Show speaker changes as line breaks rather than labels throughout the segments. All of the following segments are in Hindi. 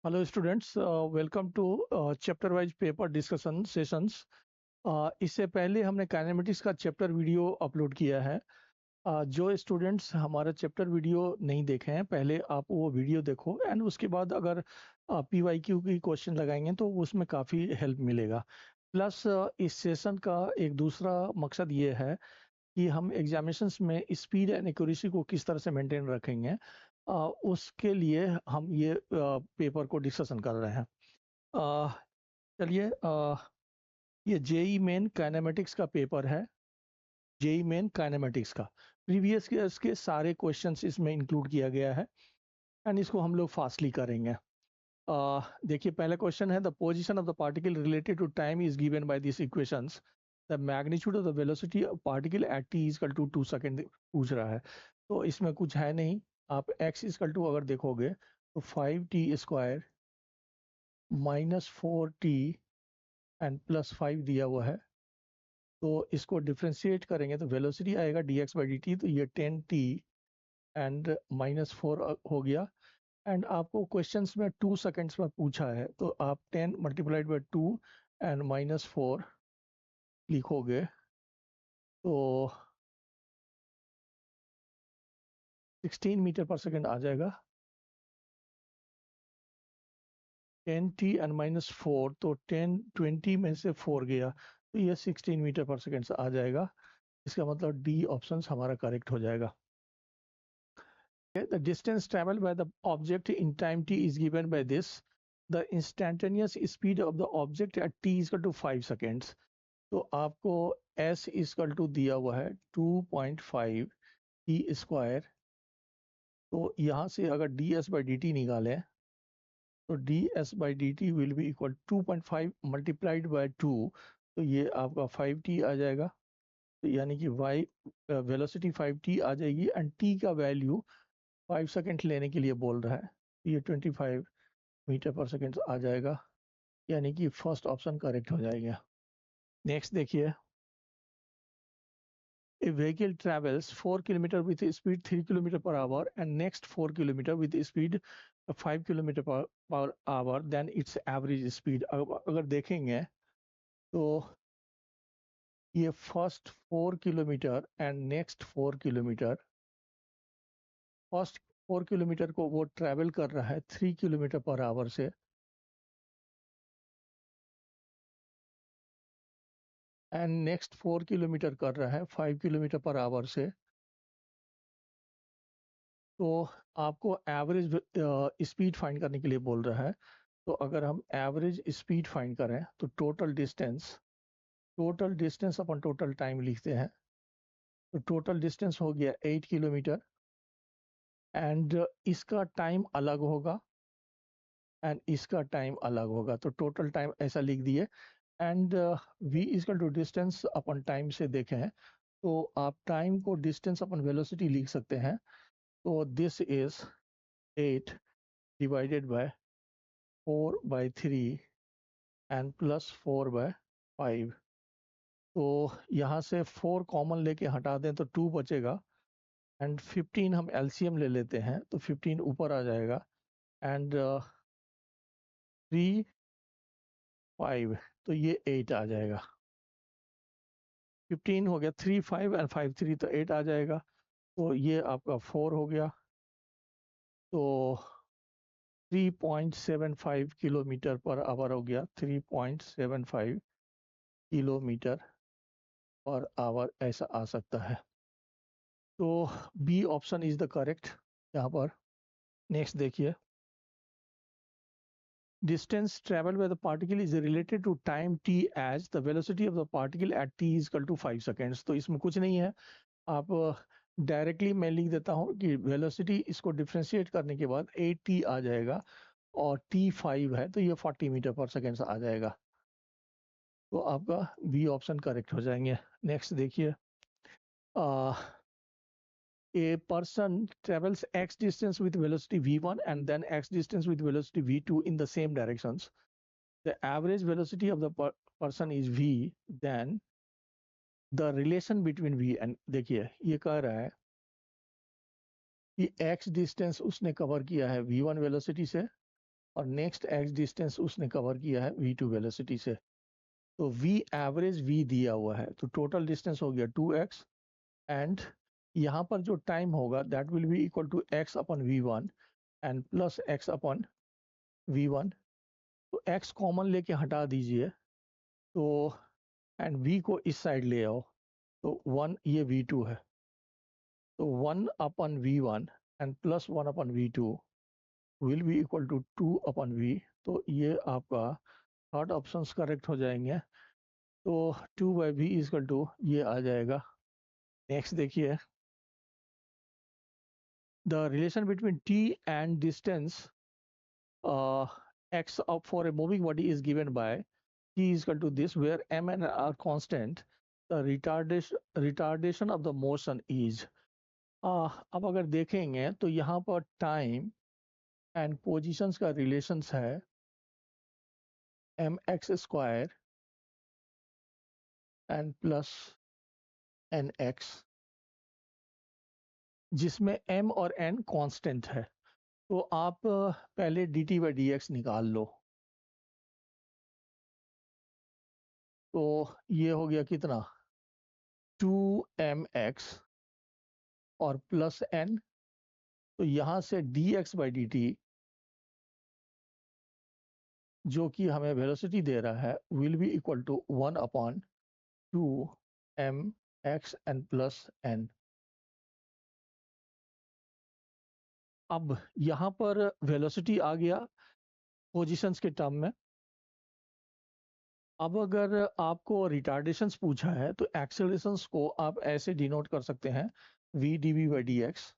Hello students, welcome to chapter wise paper discussion sessions. इससे पहले हमने काइनेमेटिक्स का चैप्टर वीडियो अपलोड किया है। जो स्टूडेंट्स हमारा चैप्टर वीडियो नहीं देखे हैं, पहले आप वो वीडियो देखो एंड उसके बाद अगर PYQ की क्वेश्चन लगाएंगे तो उसमें काफ़ी हेल्प मिलेगा। प्लस इस सेशन का एक दूसरा मकसद ये है कि हम एग्जामिनेशंस में स्पीड एंड एक्यूरेसी को किस तरह से मेंटेन रखेंगे, उसके लिए हम ये पेपर को डिस्कशन कर रहे हैं। अ, चलिए, ये जेई मेन काइनेमेटिक्स का पेपर है। जेई मेन काइनेमेटिक्स का प्रीवियस ईयर्स के सारे क्वेश्चंस इसमें इंक्लूड किया गया है एंड इसको हम लोग फास्टली करेंगे। देखिए, पहला क्वेश्चन है, the position of the particle related to time is given by this equations. The magnitude of the velocity of particle at T is equal to 2 second पूछ रहा है। तो इसमें कुछ है नहीं। आप x इज इक्वल टू अगर देखोगे तो 5t² -4t एंड +5 दिया हुआ है। तो इसको डिफ्रेंशिएट करेंगे तो वेलोसिटी आएगा dx/dt, तो ये 10t एंड -4 हो गया। एंड आपको क्वेश्चंस में 2 सेकेंड्स में पूछा है, तो आप 10 मल्टीप्लाइड बाई 2 एंड -4 लिखोगे तो 16 मीटर पर सेकेंड आ जाएगा। 10t एंड -4, तो 10 20 में से 4 गया तो ये 16 मीटर पर सेकेंड आ जाएगा। इसका मतलब डी ऑप्शन हमारा करेक्ट हो जाएगा। The distance traveled by the object in time t is given by this. The instantaneous speed of the object at t is equal to 5 seconds. तो आपको s is equal to दिया हुआ है 2.5 t²। तो यहाँ से अगर ds/dt निकालें तो ds/dt will be equal 2.5 multiplied by 2, तो ये आपका 5t आ जाएगा। तो यानी कि y वेलोसिटी 5t आ जाएगी एंड t का वैल्यू 5 सेकेंड लेने के लिए बोल रहा है। ये 25 मीटर पर सेकेंड आ जाएगा, यानी कि फर्स्ट ऑप्शन करेक्ट हो जाएगा। नेक्स्ट देखिए, a vehicle travels 4 kilometre with speed 3 kilometre per hour and next 4 kilometre with speed 5 kilometre per hour, then it's average speed. अगर देखेंगे तो ये first 4 kilometre and next 4 kilometre, first 4 kilometre को वो ट्रेवल कर रहा है 3 किलोमीटर पर आवर से, एंड नेक्स्ट 4 किलोमीटर कर रहा है 5 किलोमीटर पर आवर से। तो आपको एवरेज स्पीड फाइंड करने के लिए बोल रहा है। तो अगर हम एवरेज स्पीड फाइंड करें तो total distance upon total time लिखते हैं। तो टोटल डिस्टेंस हो गया 8 किलोमीटर एंड इसका टाइम अलग होगा एंड इसका टाइम अलग होगा, तो टोटल टाइम ऐसा लिख दिए। And v equal to distance upon time से देखें तो आप टाइम को डिस्टेंस अपन वेलोसिटी लिख सकते हैं। तो this is 8 divided by 4/3 and +4/5। तो यहाँ से 4 कॉमन लेके हटा दें तो 2 बचेगा एंड 15 हम एलसीएम ले लेते हैं तो 15 ऊपर आ जाएगा एंड 3 5, तो ये 8 आ जाएगा। 15 हो गया, 3 5 एंड 5 3, तो 8 आ जाएगा। तो ये आपका 4 हो गया। तो 3.75 किलोमीटर पर आवर हो गया, 3.75 किलोमीटर पर आवर ऐसा आ सकता है। तो B option is the correct यहाँ पर। नेक्स्ट देखिए, distance travel by the particle is related to time T as the velocity of the particle at T is equal to 5 seconds. तो इसमें कुछ नहीं है, आप डायरेक्टली मैं लिख देता हूँ कि वेलोसिटी इसको डिफ्रेंशिएट करने के बाद 8t आ जाएगा और t 5 है तो ये 40 मीटर पर सेकेंड आ जाएगा। तो आपका बी ऑप्शन करेक्ट हो जाएंगे। नेक्स्ट देखिए, a person travels x distance with velocity v1 and then x distance with velocity v2 in the same directions. The average velocity of the person is v, then the relation between v and, देखिए ये कह रहा है कि x डिस्टेंस उसने कवर किया है v1 वेलोसिटी से और नेक्स्ट x डिस्टेंस उसने कवर किया है v2 वेलोसिटी से। तो v एवरेज v दिया हुआ है, तो टोटल डिस्टेंस हो गया 2x, एंड यहाँ पर जो टाइम होगा that will be equal to x upon v1 and plus x upon v1। तो x कॉमन लेके हटा दीजिए, तो एंड v को इस साइड ले आओ, तो 1 ये v2 है, तो 1 upon v1 and plus 1 upon v2 will be equal to 2 upon v। तो ये आपका थर्ड ऑप्शन करेक्ट हो जाएंगे। तो 2/v इक्वल टू ये आ जाएगा। नेक्स्ट देखिए, the relation between t and distance x up for a moving body is given by t is equal to this, where m and n are constant, the retardation of the motion is। अब अगर देखेंगे तो यहाँ पर टाइम एंड पोजीशंस का रिलेशंस है mx² एंड प्लस nx, जिसमें m और n कांस्टेंट है। तो आप पहले dt/dx निकाल लो, तो ये हो गया कितना 2mx और प्लस n। तो यहाँ से dx/dt जो कि हमें वेलोसिटी दे रहा है will be equal to 1 upon 2mx n plus n। अब यहाँ पर वेलोसिटी आ गया पोजीशंस के टर्म में। अब अगर आपको रिटार्डेशंस पूछा है तो एक्सेलरेशंस को आप ऐसे डिनोट कर सकते हैं v dv/dx।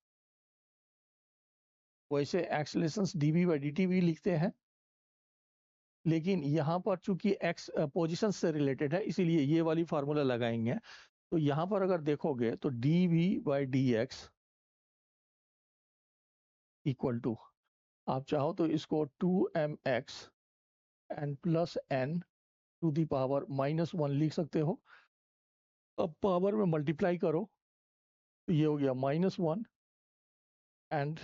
वैसे एक्सेलरेशंस dv/dt भी लिखते हैं, लेकिन यहाँ पर चूंकि x पोजीशन से रिलेटेड है इसीलिए ये वाली फार्मूला लगाएंगे। तो यहाँ पर अगर देखोगे तो dv/dx इक्वल टू, आप चाहो तो इसको 2mx n plus n to the power -1 लिख सकते हो। अब पावर में मल्टीप्लाई करो, तो ये हो गया -1, एंड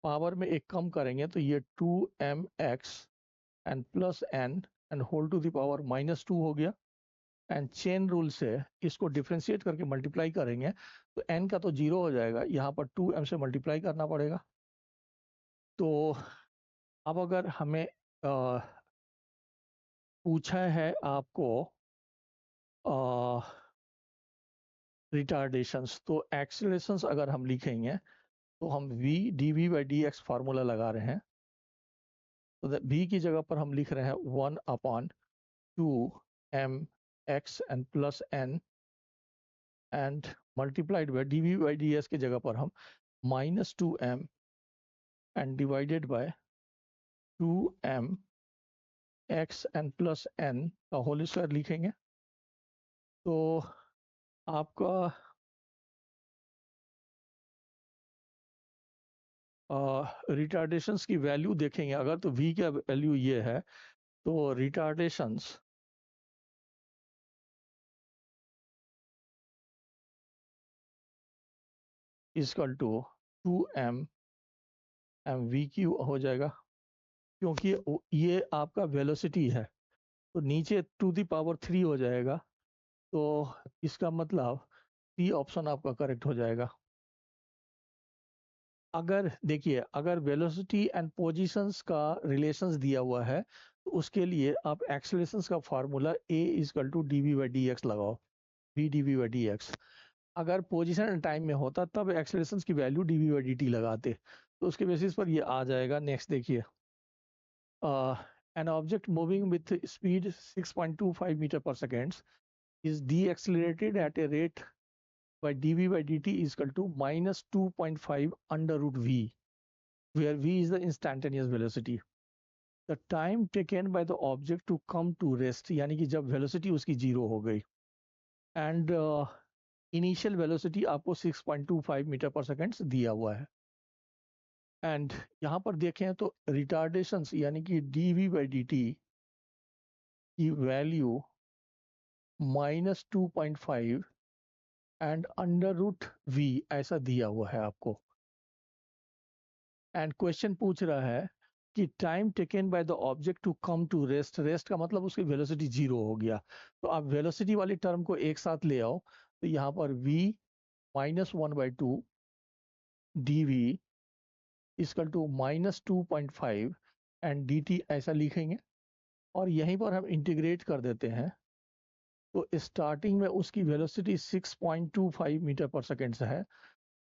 पावर में एक कम करेंगे तो ये 2mx and plus n and whole to the power -2 हो गया। एंड चेन रूल से इसको डिफ्रेंशिएट करके मल्टीप्लाई करेंगे तो n का तो 0 हो जाएगा, यहाँ पर 2m से मल्टीप्लाई करना पड़ेगा। तो अब अगर हमें पूछा है आपको रिटार्डेशंस, तो एक्सेलरेशंस अगर हम लिखेंगे तो हम v dv/dx फार्मूला लगा रहे हैं। तो v की जगह पर हम लिख रहे हैं 1 upon 2mx and plus n and multiplied bye dv/ds की जगह पर हम -2m and divided bye 2m x and plus n का होल स्क्वायर लिखेंगे। तो आपका रिटार्डेशंस की वैल्यू देखेंगे अगर, तो v का वैल्यू ये है, तो रिटार्डेशंस इक्वल टू 2m mv³ हो जाएगा, क्योंकि ये आपका वेलोसिटी है तो नीचे टू दी पावर 3 हो जाएगा। तो इसका मतलब सी ऑप्शन आपका करेक्ट हो जाएगा। अगर देखिए, अगर वेलोसिटी एंड पोजीशंस का रिलेशंस दिया हुआ है तो उसके लिए आप एक्सेलरेशंस का formula a equal to dv/dx लगाओ, v dv/dx। अगर पोजीशन एंड टाइम में होता तब एक्सेलरेशंस की वैल्यू dv/dt लगाते, तो उसके बेसिस पर ये आ जाएगा। नेक्स्ट देखिए, an object moving with speed 6.25 meter per second is deaccelerated at a rate by dv/dt is equal to -2.5 under root v, where v is the instantaneous velocity. The time taken by the object to come to rest, यानी कि जब velocity उसकी 0 हो गई, and इनिशियल वेलोसिटी आपको 6.25 मीटर पर सेकेंड दिया हुआ है। एंड यहाँ पर देखें तो रिटार्डेशंस यानी कि dv/dt की value -2.5 and under root v ऐसा दिया हुआ है आपको। एंड क्वेश्चन पूछ रहा है कि time taken by the object to come to rest, rest का मतलब उसकी वेलोसिटी 0 हो गया। तो आप वेलोसिटी वाली टर्म को एक साथ ले आओ, तो यहाँ पर v -1/2 dv equal to -2.5 and dt ऐसा लिखेंगे, और यहीं पर हम इंटीग्रेट कर देते हैं। तो स्टार्टिंग में उसकी वेलोसिटी 6.25 मीटर पर सेकेंड से है,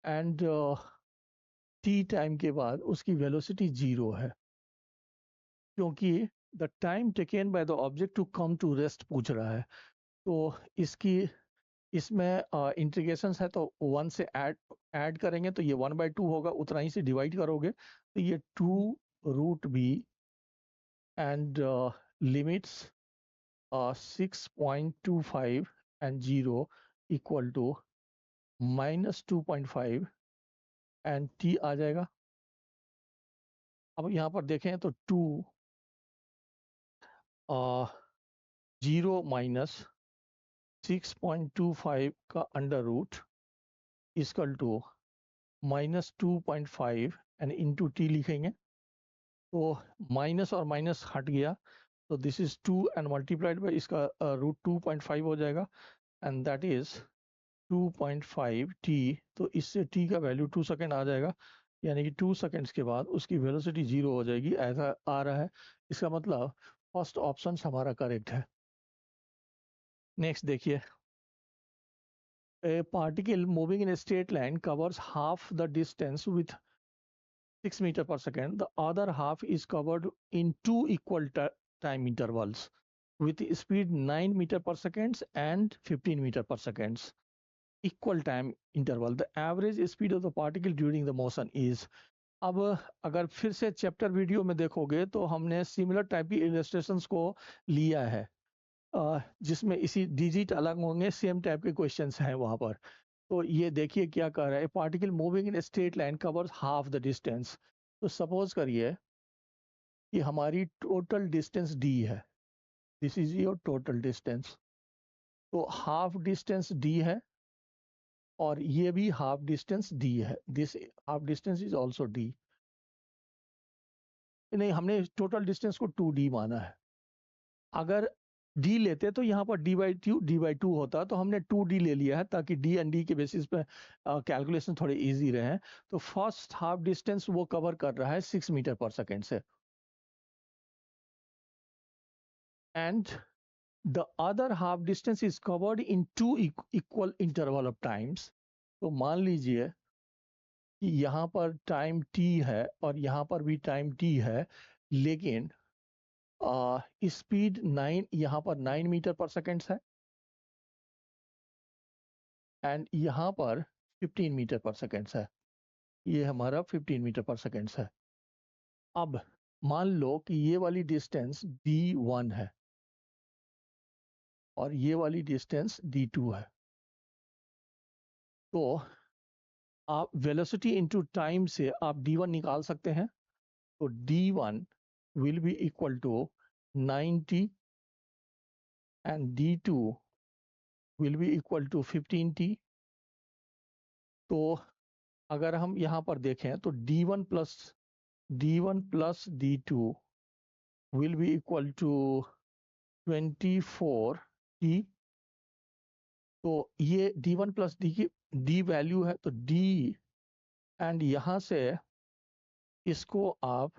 एंड t टाइम के बाद उसकी वेलोसिटी 0 है, क्योंकि the time taken by the object to come to rest पूछ रहा है। तो इसकी इसमें इंटीग्रेशंस है, तो 1 से ऐड करेंगे तो ये 1/2 होगा, उतना ही से डिवाइड करोगे तो ये 2√b and limits 6.25 and 0 equal to -2.5 and t आ जाएगा। अब यहाँ पर देखें तो 0 माइनस 6.25 का under root equal to -2.5 and into t लिखेंगे, तो माइनस और माइनस हट गया, तो this is 2 and multiplied by इसका रूट 2.5 हो जाएगा, एंड दैट इज 2.5 t। तो इससे t का वैल्यू 2 सेकेंड आ जाएगा, यानी कि 2 सेकेंड्स के बाद उसकी वेलोसिटी 0 हो जाएगी, ऐसा आ रहा है। इसका मतलब फर्स्ट ऑप्शन हमारा करेक्ट है। नेक्स्ट देखिए, a particle moving in a straight line covers half the distance with 6 meter per second. The other half is covered in two equal time intervals with speed 9 meter per second and 15 meter per second. Equal time interval. The average speed of the particle during the motion is. अब अगर फिर से चैप्टर वीडियो में देखोगे तो हमने सिमिलर टाइप की इलस्ट्रेशंस को लिया है, जिसमें इसी डिजिट अलग होंगे, सेम टाइप के क्वेश्चंस हैं वहां पर। तो ये देखिए क्या कह रहा है, particle moving in straight line covers half the distance. तो सपोज करिए कि हमारी टोटल डिस्टेंस d है, this is your total distance, तो हाफ डिस्टेंस d है और ये भी हाफ डिस्टेंस d है, this half distance is also d। नहीं, हमने टोटल डिस्टेंस को 2d माना है। अगर d लेते तो यहाँ पर d/2 होता, तो हमने 2d ले लिया है ताकि d एंड d के बेसिस पे कैलकुलेशन थोड़े इजी रहे। तो फर्स्ट हाफ डिस्टेंस वो कवर कर रहा है 6 मीटर पर सेकेंड से, and the other half distance is covered in 2 equal interval of times. तो मान लीजिए कि यहाँ पर टाइम t है और यहाँ पर भी टाइम t है, लेकिन स्पीड 9, यहाँ पर 9 मीटर पर सेकेंड है एंड यहाँ पर 15 मीटर पर सेकेंड है। ये हमारा 15 मीटर पर सेकेंड है। अब मान लो कि ये वाली डिस्टेंस d1 है और ये वाली डिस्टेंस d2 है, तो आप वेलोसिटी इनटू टाइम से आप d1 निकाल सकते हैं। तो d1 will be equal to 90 and d2 will be equal to 15t। तो अगर हम यहाँ पर देखें तो d1 plus d2 will be equal to 24t। तो ये d1 प्लस d की d वैल्यू है, तो d एंड यहाँ से इसको आप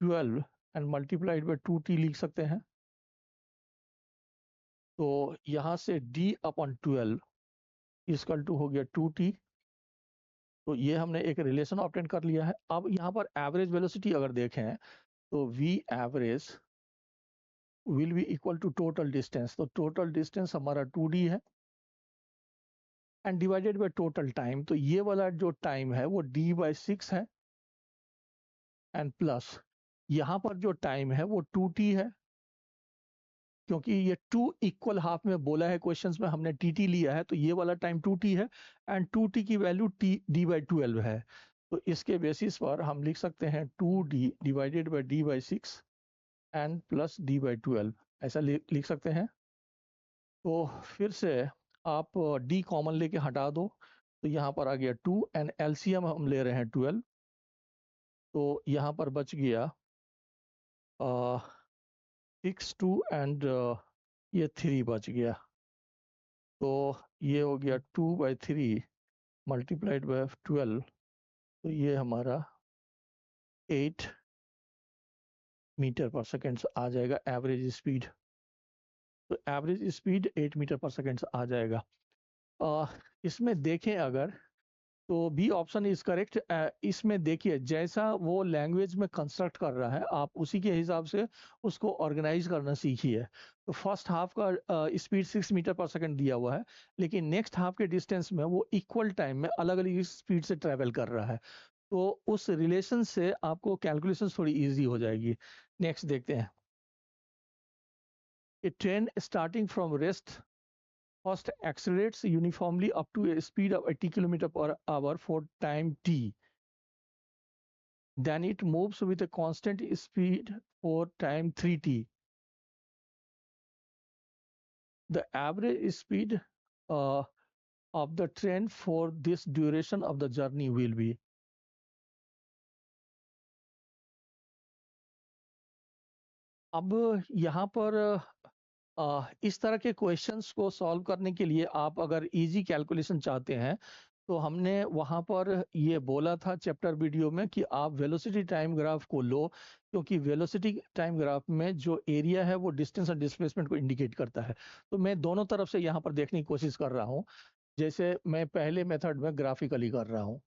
12 एंड मल्टीप्लाइड बाई 2t लिख सकते हैं। तो यहाँ से d/12 इक्वल टू हो गया 2t। तो ये हमने एक रिलेशन ऑब्टेन कर लिया है। अब यहाँ पर एवरेज वेलोसिटी अगर देखें तो v average will be equal to total distance. तो टोटल डिस्टेंस हमारा 2d है and divided by total time. तो ये वाला जो टाइम है वो d/6 है, एंड प्लस यहाँ पर जो टाइम है वो 2t है, क्योंकि ये 2 इक्वल हाफ में बोला है क्वेश्चंस में, हमने tt लिया है, तो ये वाला टाइम 2t है एंड 2t की वैल्यू d/12 है। तो इसके बेसिस पर हम लिख सकते हैं 2d divided by d/6 and plus d/12, ऐसा लिख सकते हैं। तो फिर से आप d कॉमन लेके हटा दो, तो यहाँ पर आ गया 2 एंड एलसीएम हम ले रहे हैं 12। तो यहाँ पर बच गया 6 2 एंड ये 3 बच गया। तो ये हो गया 2/3 मल्टीप्लाइड बाय 12, तो ये हमारा 8 मीटर पर सेकेंड आ जाएगा एवरेज स्पीड। तो average speed 8 metre per second आ जाएगा। इसमें देखें अगर, तो बी ऑप्शन इज करेक्ट। इसमें देखिए जैसा वो लैंग्वेज में कंस्ट्रक्ट कर रहा है आप उसी के हिसाब से उसको ऑर्गेनाइज करना सीखिए। तो फर्स्ट हाफ का स्पीड 6 मीटर पर सेकंड दिया हुआ है, लेकिन नेक्स्ट हाफ के डिस्टेंस में वो इक्वल टाइम में अलग अलग स्पीड से ट्रेवल कर रहा है। तो उस रिलेशन से आपको कैलकुलेशन थोड़ी इजी हो जाएगी। नेक्स्ट देखते हैं। A train starting from rest first accelerates uniformly up to a speed of 80 km/h for time t. Then it moves with a constant speed for time 3t. The average speed of the train for this duration of the journey will be. अब यहाँ पर इस तरह के क्वेश्चंस को सॉल्व करने के लिए आप अगर इजी कैलकुलेशन चाहते हैं तो हमने वहाँ पर ये बोला था चैप्टर वीडियो में कि आप वेलोसिटी टाइम ग्राफ को लो, क्योंकि वेलोसिटी टाइम ग्राफ में जो एरिया है वो डिस्टेंस और डिस्प्लेसमेंट को इंडिकेट करता है। तो मैं दोनों तरफ से यहाँ पर देखने की कोशिश कर रहा हूँ। जैसे मैं पहले मेथड में ग्राफिकली कर रहा हूँ।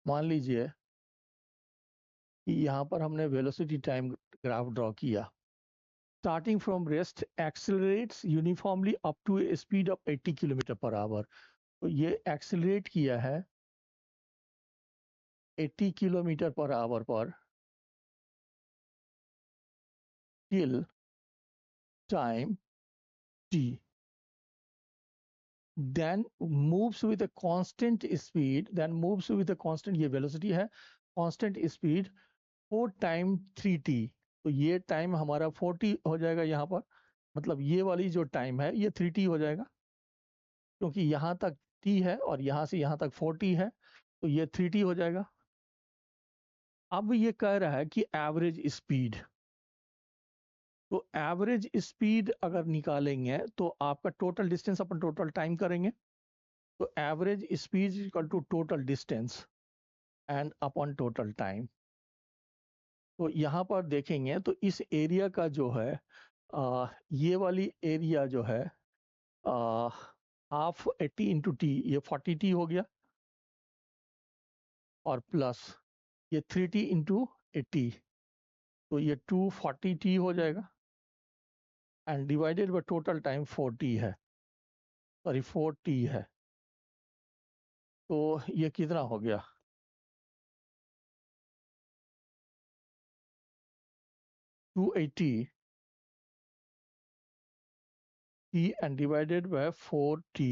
मान लीजिए कि यहाँ पर हमने वेलोसिटी टाइम ग्राफ ड्रॉ किया। Starting from rest accelerates uniformly up to a speed of 80 km/h। तो ये एक्सेलरेट किया है 80 km/h पर till time t, then moves with a constant speed, ये वेलोसिटी है, constant speed for time 3t। तो ये टाइम हमारा 40 हो जाएगा यहाँ पर, मतलब ये वाली जो टाइम है ये 3t हो जाएगा, क्योंकि यहाँ तक t है और यहाँ से यहाँ तक 40 है, तो ये 3t हो जाएगा। अब ये कह रहा है कि एवरेज स्पीड, तो एवरेज स्पीड अगर निकालेंगे तो आपका total distance upon total time करेंगे। तो average speed equal to total distance and upon total time. तो यहाँ पर देखेंगे तो इस एरिया का जो है ये वाली एरिया जो है हाफ 80 इंटू टी, ये 40t हो गया, और प्लस ये 3t इंटू 80, तो ये 240t हो जाएगा, and divided by total time 4t है, सॉरी 4t है। तो ये कितना हो गया, 280 t and divided by 4t,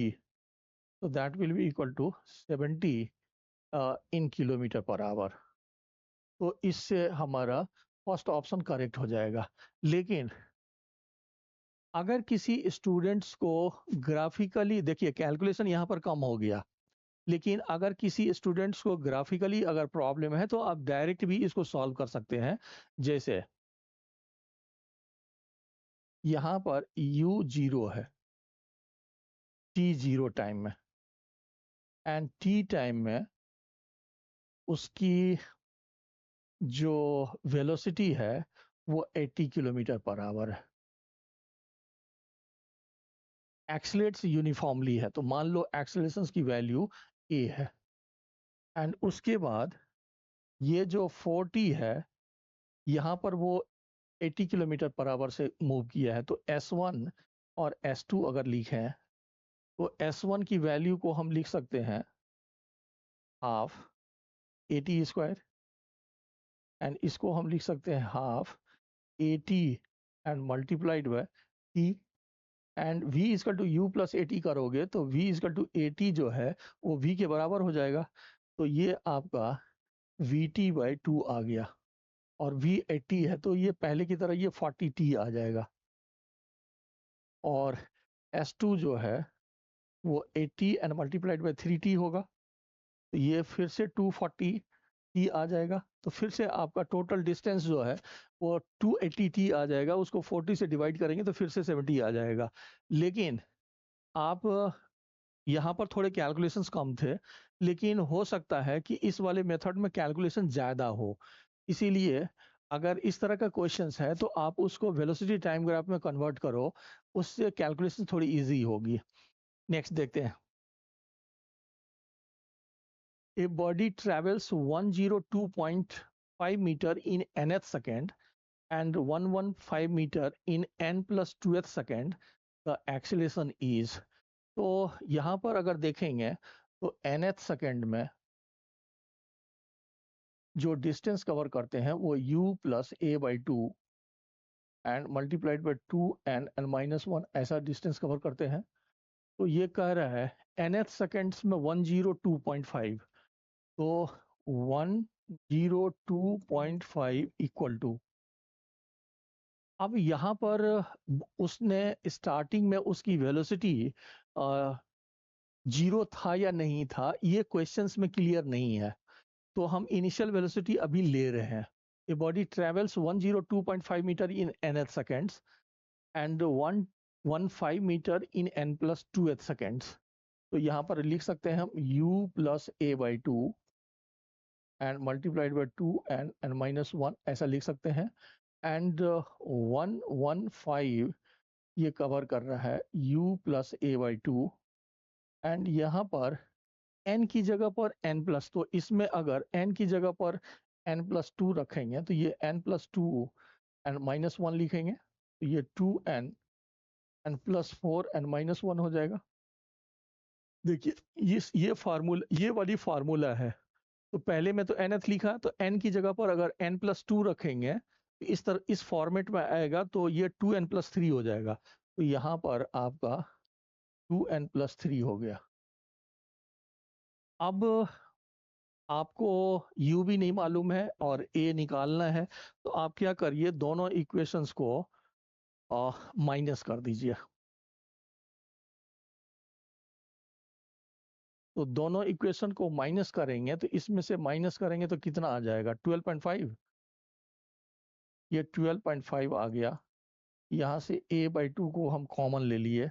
so that will be equal to 70 in km/h। तो इससे हमारा फर्स्ट ऑप्शन करेक्ट हो जाएगा। लेकिन अगर किसी स्टूडेंट्स को ग्राफिकली, देखिए कैलकुलेशन यहाँ पर कम हो गया, लेकिन अगर किसी स्टूडेंट्स को ग्राफिकली अगर प्रॉब्लम है तो आप डायरेक्ट भी इसको सॉल्व कर सकते हैं। जैसे यहाँ पर u 0 है t 0 टाइम में, एंड t टाइम में उसकी जो वेलोसिटी है वो 80 km/h है। एक्सलेट्स यूनिफॉर्मली है, तो मान लो एक्सलेशन की वैल्यू a है, एंड उसके बाद ये जो 40 है यहाँ पर वो 80 km/h से मूव किया है। तो S1 और S2 अगर लिखें तो S1 की वैल्यू को हम लिख सकते हैं हाफ 80 स्क्वायर, एंड इसको हम लिख सकते हैं half 80 and multiplied by t, and v equal to u plus 80 करोगे तो v इजकल टू 80 जो है वो v के बराबर हो जाएगा। तो ये आपका vt/2 आ गया, और v 80 है तो ये पहले की तरह ये 40t आ जाएगा, और S2 जो है वो 80 एंड मल्टीप्लाइड बाय 3t होगा, तो ये फिर से 240t t आ जाएगा। तो फिर से आपका टोटल डिस्टेंस जो है वो 280 t आ जाएगा। उसको 40 से डिवाइड करेंगे तो फिर से 70 आ जाएगा। लेकिन आप यहाँ पर थोड़े कैलकुलेशंस कम थे, लेकिन हो सकता है कि इस वाले मेथड में कैलकुलेशन ज़्यादा हो। इसीलिए अगर इस तरह का क्वेश्चंस है तो आप उसको वेलोसिटी टाइम ग्राफ में कन्वर्ट करो, उससे कैलकुलेशन थोड़ी इजी होगी। नेक्स्ट देखते हैं। A body travels 102.5 meter in nth second and 115 meter in n plus 2th second. The acceleration is, तो यहाँ पर अगर देखेंगे तो nth सेकेंड में जो डिस्टेंस कवर करते हैं वो u plus a by two and multiplied by 2n n-1 ऐसा डिस्टेंस कवर करते हैं। तो ये कह रहा है nth सेकेंड्स में 102.5, तो 102.5 इक्वल टू, अब यहाँ पर उसने स्टार्टिंग में उसकी वेलोसिटी जीरो था या नहीं था, ये क्वेश्चंस में क्लियर नहीं है। तो हम इनिशियल वेलोसिटी अभी ले रहे हैं। A body travels 102.5 metre in nth seconds and 115 metre in n plus 2th seconds. तो यहाँ पर लिख सकते हैं हम u plus a by two and multiplied by 2n n-1 ऐसा लिख सकते हैं। एंड 115 ये कवर कर रहा है u plus a by two, and यहाँ पर n की जगह पर n प्लस, तो इसमें अगर n की जगह पर n प्लस टू रखेंगे तो ये n प्लस टू एंड -1 लिखेंगे तो ये 2n n प्लस 4 n -1 हो जाएगा। देखिए ये वाली फार्मूला है। तो पहले में तो nth लिखा, तो n की जगह पर अगर n प्लस टू रखेंगे तो इस तरह इस फॉर्मेट में आएगा, तो ये 2n प्लस 3 हो जाएगा। तो यहाँ पर आपका 2n प्लस 3 हो गया। अब आपको u भी नहीं मालूम है और a निकालना है, तो आप क्या करिए, दोनों इक्वेशंस को माइनस कर दीजिए। तो दोनों इक्वेशन को माइनस करेंगे तो इसमें से माइनस करेंगे तो कितना आ जाएगा, 12.5। ये 12.5 आ गया। यहाँ से a बाई टू को हम कॉमन ले लिए,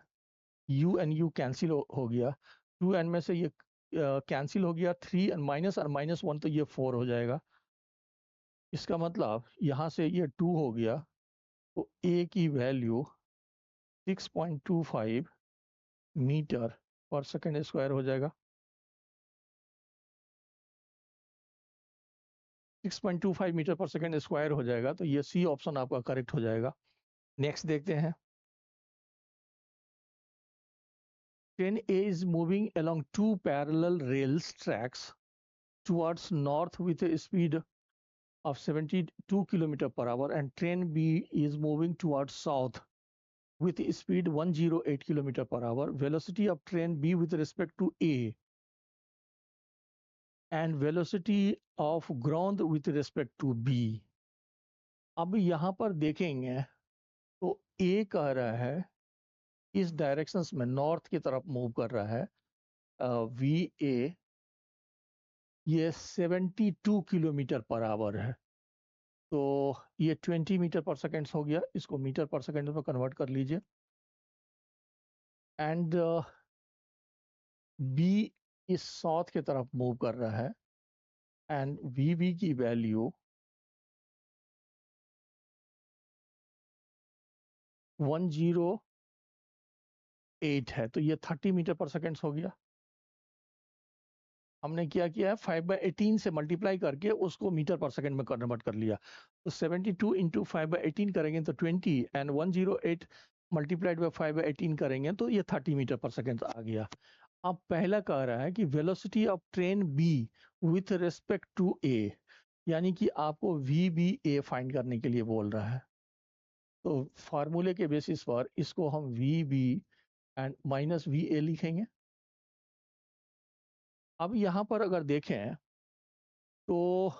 u एंड u कैंसिल हो गया, 2n में से ये कैंसिल हो गया, 3 एंड -1 तो ये 4 हो जाएगा। इसका मतलब यहाँ से ये 2 हो गया, तो a की value 6.25 metre per second square हो जाएगा। 6.25 मीटर पर सेकेंड स्क्वायर हो जाएगा, तो ये सी ऑप्शन आपका करेक्ट हो जाएगा। नेक्स्ट देखते हैं। Train A is moving along two parallel rails tracks towards north with a speed of 72 km per hour, and train B is moving towards south with a speed 108 km per hour. Velocity of train B with respect to A and velocity of ground with respect to B. अब यहाँ पर देखेंगे तो A कह रहा है इस डायरेक्शंस में नॉर्थ की तरफ मूव कर रहा है, VA ये 72 किलोमीटर पर आवर है। तो ये 20 मीटर पर सेकेंड हो गया, इसको मीटर पर सेकेंड में कन्वर्ट कर लीजिए। एंड बी इस साउथ की तरफ मूव कर रहा है, एंड वी की वैल्यू 108 है, तो ये 30 मीटर पर सेकेंड हो गया। हमने क्या किया है, 5/18 से मल्टीप्लाई करके उसको मीटर पर सेकेंड में कन्वर्ट कर लिया। तो 72 इंटू 5/18 करेंगे तो 20, एंड 108 मल्टीप्लाइड बाई 5/18 करेंगे तो ये 30 मीटर पर सेकेंड आ गया। अब पहला कह रहा है कि velocity of train B with respect to A, यानी कि आपको वी बी ए फाइंड करने के लिए बोल रहा है। तो फार्मूले के बेसिस पर इसको हम v b and minus v a लिखेंगे। अब यहाँ पर अगर देखें तो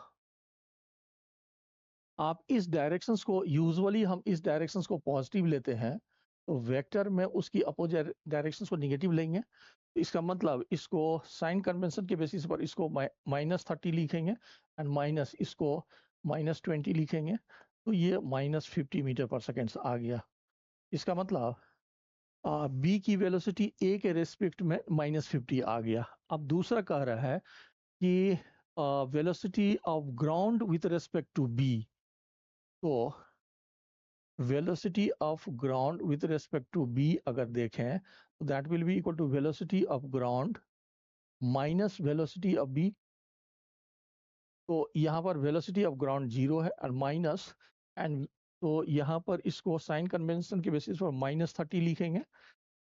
आप इस डायरेक्शंस को, यूजुअली हम इस डायरेक्शंस को पॉजिटिव लेते हैं, तो वेक्टर में उसकी अपोजिट डायरेक्शंस को निगेटिव लेंगे। इसका मतलब इसको साइन कन्वेंशन के बेसिस पर इसको -30 लिखेंगे एंड माइनस इसको -20 लिखेंगे, तो ये -50 मीटर पर सेकेंड आ गया। इसका मतलब बी की वेलोसिटी ए के रेस्पेक्ट में -50 आ गया। अब दूसरा कह रहा है कि velocity of ground with respect to B, तो velocity of ground with respect to B अगर देखें तो that will be equal to velocity of ground minus velocity of B. तो यहाँ पर वेलोसिटी ऑफ ग्राउंड 0 है और माइनस एंड, तो यहाँ पर इसको साइन कन्वेंशन के बेसिस पर -30 लिखेंगे,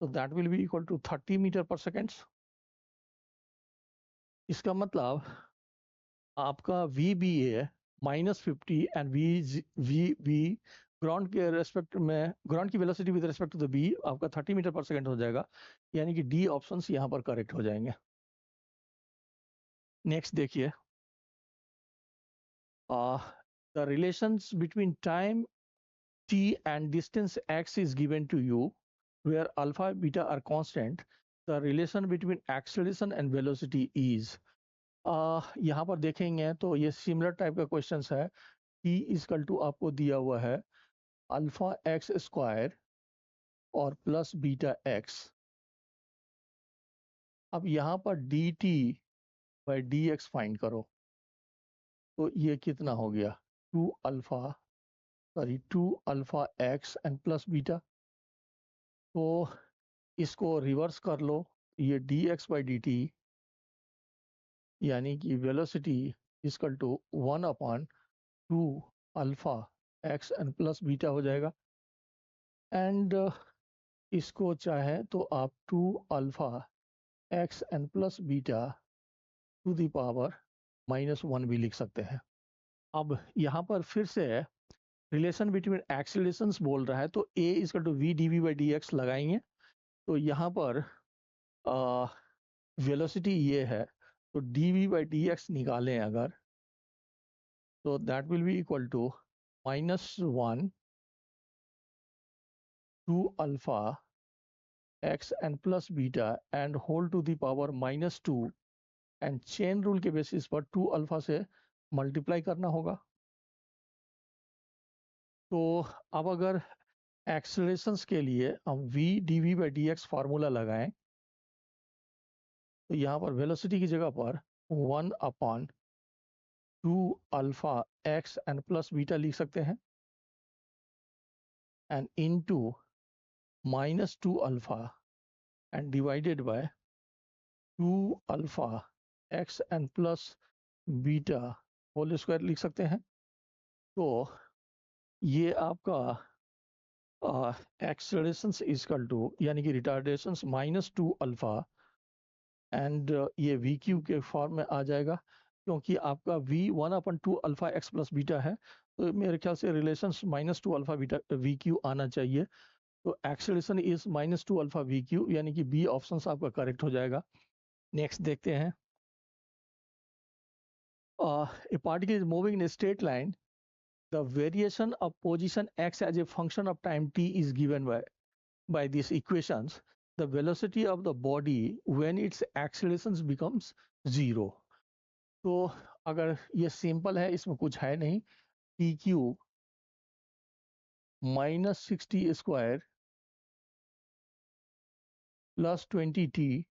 तो that will be equal to 30 metre per second. इसका मतलब आपका v b a -50 and v ground के रेस्पेक्ट में, ग्राउंड की velocity with respect to the b आपका 30 मीटर पर सेकेंड हो जाएगा, यानी कि डी ऑप्शंस यहाँ पर करेक्ट हो जाएंगे। नेक्स्ट देखिए, the relations between time t and distance x is given to you where alpha beta are constant. The relation between acceleration and velocity is, यहाँ पर देखेंगे तो ये सिमिलर टाइप का क्वेश्चन है। t इक्वल टू आपको दिया हुआ है अल्फा एक्स स्क्वायर और प्लस बीटा एक्स। अब यहाँ पर d t by d x find करो, तो ये कितना हो गया 2 alpha x and plus beta. तो इसको रिवर्स कर लो, ये d x by d t यानी कि velocity equal to 1/2 alpha x and plus beta हो जाएगा। एंड इसको चाहे तो आप 2 alpha x and plus beta two the power -1 भी लिख सकते हैं। अब यहाँ पर फिर से रिलेशन बिटवीन एक्सेलरेशंस बोल रहा है, तो a equal to v d v by d x लगाएंगे, तो यहाँ पर वेलोसिटी ये है, तो d v by d x निकालें अगर, तो that will be equal to -1 2 alpha x and plus beta and whole to the power -2 and chain rule के बेसिस पर 2 अल्फा से मल्टीप्लाई करना होगा। तो अब अगर एक्सेलरेशंस के लिए हम v dv by d x formula लगाएं, तो यहाँ पर वेलोसिटी की जगह पर 1/2 alpha x and plus beta लिख सकते हैं and into -2 alpha and divided by 2 alpha x and plus beta whole square लिख सकते हैं। तो ये आपका एक्सेलरेशंस इक्वल टू यानी कि रिटार्डेशंस -2 अल्फा एंड ये वी क्यू के फॉर्म में आ जाएगा, क्योंकि आपका v 1/2 alpha x plus beta है, तो मेरे ख्याल से relations -2 alpha beta V Q आना चाहिए। तो acceleration is -2 alpha V Q, यानी कि बी ऑप्शन आपका करेक्ट हो जाएगा। नेक्स्ट देखते हैं, a particle is moving in a straight line. The variation of position x as a function of time t is given by these equations. The velocity of the body when its accelerations becomes 0. तो अगर ये सिंपल है, इसमें कुछ है नहीं, T Q -60 square plus 20t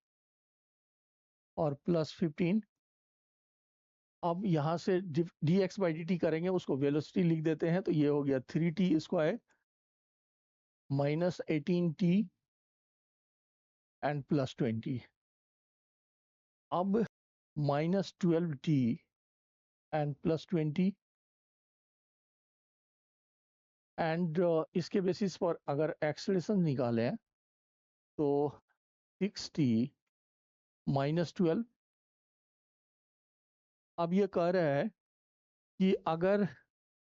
और प्लस 15। अब यहाँ से D x by d T करेंगे, उसको वेलोसिटी लिख देते हैं, तो ये हो गया 3t square -18t and plus 20। अब -12t एंड प्लस 20 एंड इसके बेसिस पर अगर एक्सेलरेशन निकालें तो 6t -12। अब ये कह रहा है कि अगर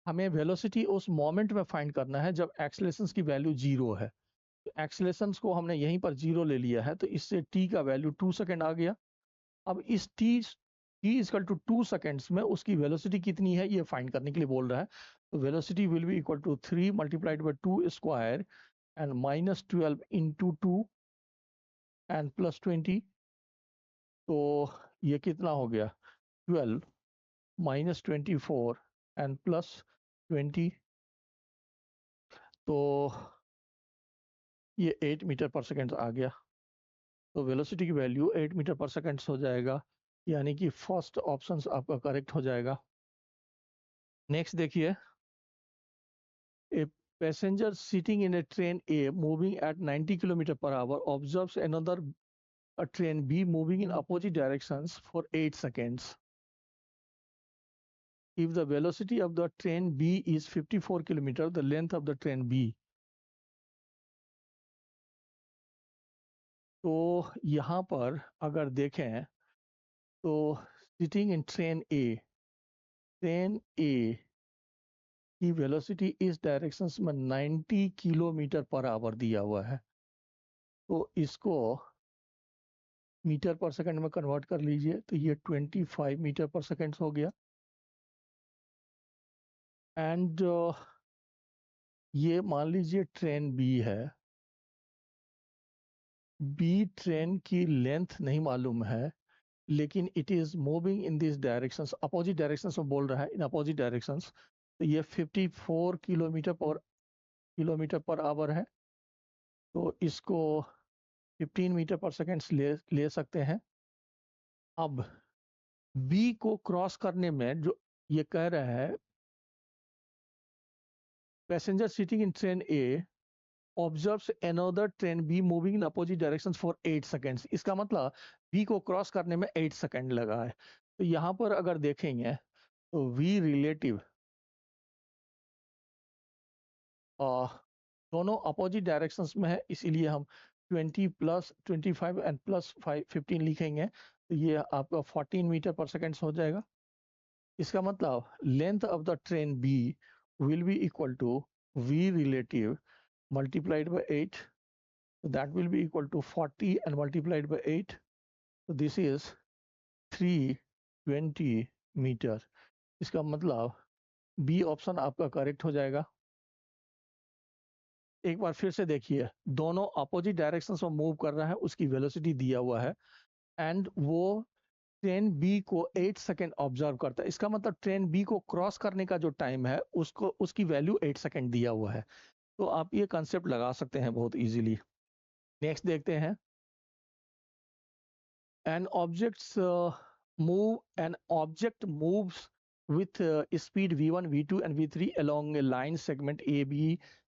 हमें वेलोसिटी उस मोमेंट में फाइंड करना है जब एक्सेलरेशंस की वैल्यू 0 है, तो एक्सेलरेशंस को हमने यहीं पर 0 ले लिया है, तो इससे t का वैल्यू 2 सेकेंड आ गया। अब इस t इक्वल टू 2 सेकेंड्स में उसकी वेलोसिटी कितनी है ये फाइंड करने के लिए बोल रहा है। तो velocity will be equal to 3 multiplied by 2 square and -12 into 2 and plus 20। तो ये कितना हो गया 12 माइनस 24 एंड प्लस 20, तो ये 8 मीटर पर सेकेंड आ गया। तो वेलोसिटी की वैल्यू 8 मीटर पर सेकेंड हो जाएगा, यानी कि फर्स्ट ऑप्शन आपका करेक्ट हो जाएगा। नेक्स्ट देखिए, a passenger sitting in A train a moving at 90 kilometre per our observes another a train B moving in opposite directions for 8 seconds. If the velocity of the train B is 54 kilometer, the length of the train B. तो यहाँ पर अगर देखें तो सिटिंग इन ट्रेन ए की वेलोसिटी इस डायरेक्शंस में 90 किलोमीटर पर आवर दिया हुआ है, तो इसको मीटर पर सेकंड में कन्वर्ट कर लीजिए, तो ये 25 मीटर पर सेकंड हो गया। एंड ये मान लीजिए ट्रेन बी है, बी ट्रेन की लेंथ नहीं मालूम है, लेकिन it is moving in this directions, opposite directions में बोल रहा है, इन अपोजिट डायरेक्शंस। तो ये 54 किलोमीटर पर आवर है, तो इसको 15 मीटर पर सेकेंड ले सकते हैं। अब बी को क्रॉस करने में जो ये कह रहा है, passenger sitting in train A observes another train be moving in opposite directions for 8 seconds. इसका मतलब बी को क्रॉस करने में 8 सेकेंड लगा है। तो यहाँ पर अगर देखेंगे तो वी रिलेटिव दोनों अपोजिट डायरेक्शंस में है, इसीलिए हम 20 प्लस 25 एंड प्लस 15 लिखेंगे, तो ये आपका 14 मीटर पर सेकेंड हो जाएगा। इसका मतलब length of the train b will be equal to v relative multiplied by 8, so that will be equal to 40 and multiplied by 8, so this is 320 metre. इसका मतलब बी ऑप्शन आपका करेक्ट हो जाएगा। एक बार फिर से देखिए, दोनों अपोजिट डायरेक्शन में मूव कर रहा है, उसकी वेलोसिटी दिया हुआ है, एंड वो ट्रेन बी को 8 सेकेंड ऑब्जर्व करता है। इसका मतलब ट्रेन बी को क्रॉस करने का जो टाइम है उसको उसकी वैल्यू 8 सेकेंड दिया हुआ है। तो आप ये कंसेप्ट लगा सकते हैं बहुत इजीली। नेक्स्ट देखते हैं, an object moves with speed v1 v2 and v3 along a line segment ab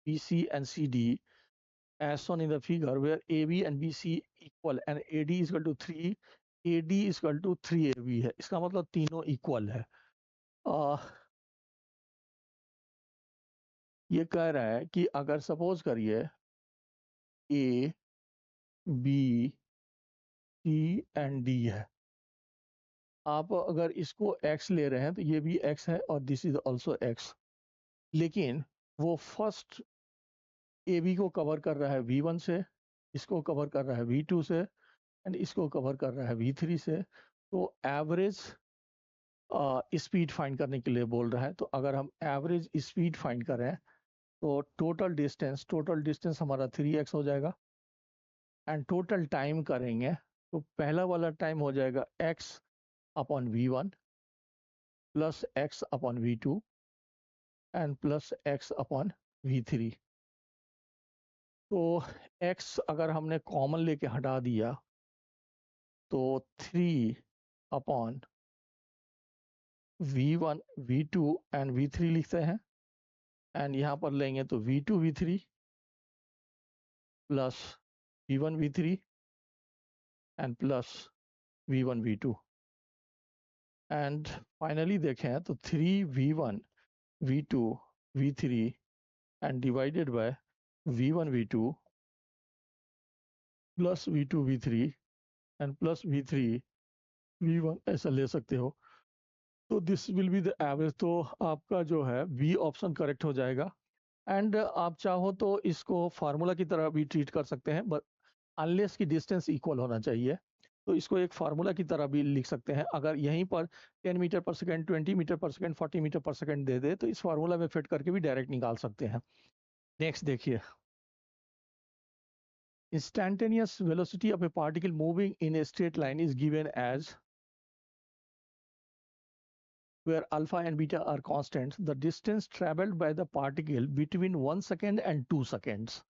bc and cd as shown in the figure, where ab and bc equal and ad is equal to 3, ad is equal to 3ab है। इसका मतलब तीनों इक्वल है। ये कह रहा है कि अगर सपोज करिए a b c and d है, आप अगर इसको x ले रहे हैं तो ये भी x है और दिस इज ऑल्सो x, लेकिन वो फर्स्ट ए बी को कवर कर रहा है v1 से, इसको कवर कर रहा है v2 से, एंड इसको कवर कर रहा है v3 से। तो एवरेज स्पीड फाइंड करने के लिए बोल रहा है। तो अगर हम एवरेज स्पीड फाइंड करें तो टोटल डिस्टेंस हमारा 3x हो जाएगा, एंड टोटल टाइम करेंगे तो पहला वाला टाइम हो जाएगा x upon v1 plus x upon v2 and plus x upon v3। तो x अगर हमने कॉमन लेके हटा दिया तो 3 upon v1 v2 and v3 लिखते हैं, एंड यहाँ पर लेंगे तो v2 v3 plus v1 v3 and plus v1 v2, and finally देखें तो 3 v1 v2 v3 and divided bye v1 v2 plus v2 v3 and plus v3 v1, ऐसा ले सकते हो। तो this will be the average. तो आपका जो है बी ऑप्शन करेक्ट हो जाएगा। एंड आप चाहो तो इसको फार्मूला की तरह भी ट्रीट कर सकते हैं, बट अनलेस की डिस्टेंस इक्वल होना चाहिए, तो इसको एक फार्मूला की तरह भी लिख सकते हैं। अगर यहीं पर 10 metre per second 20 metre per second 40 metre per second दे दे तो इस फार्मूला में फिट करके भी डायरेक्ट निकाल सकते हैं। नेक्स्ट देखिए, instantaneous velocity of a particle moving in a straight line is given as, where alpha and beta are constants, the distance traveled by the particle between 1 second and 2 seconds.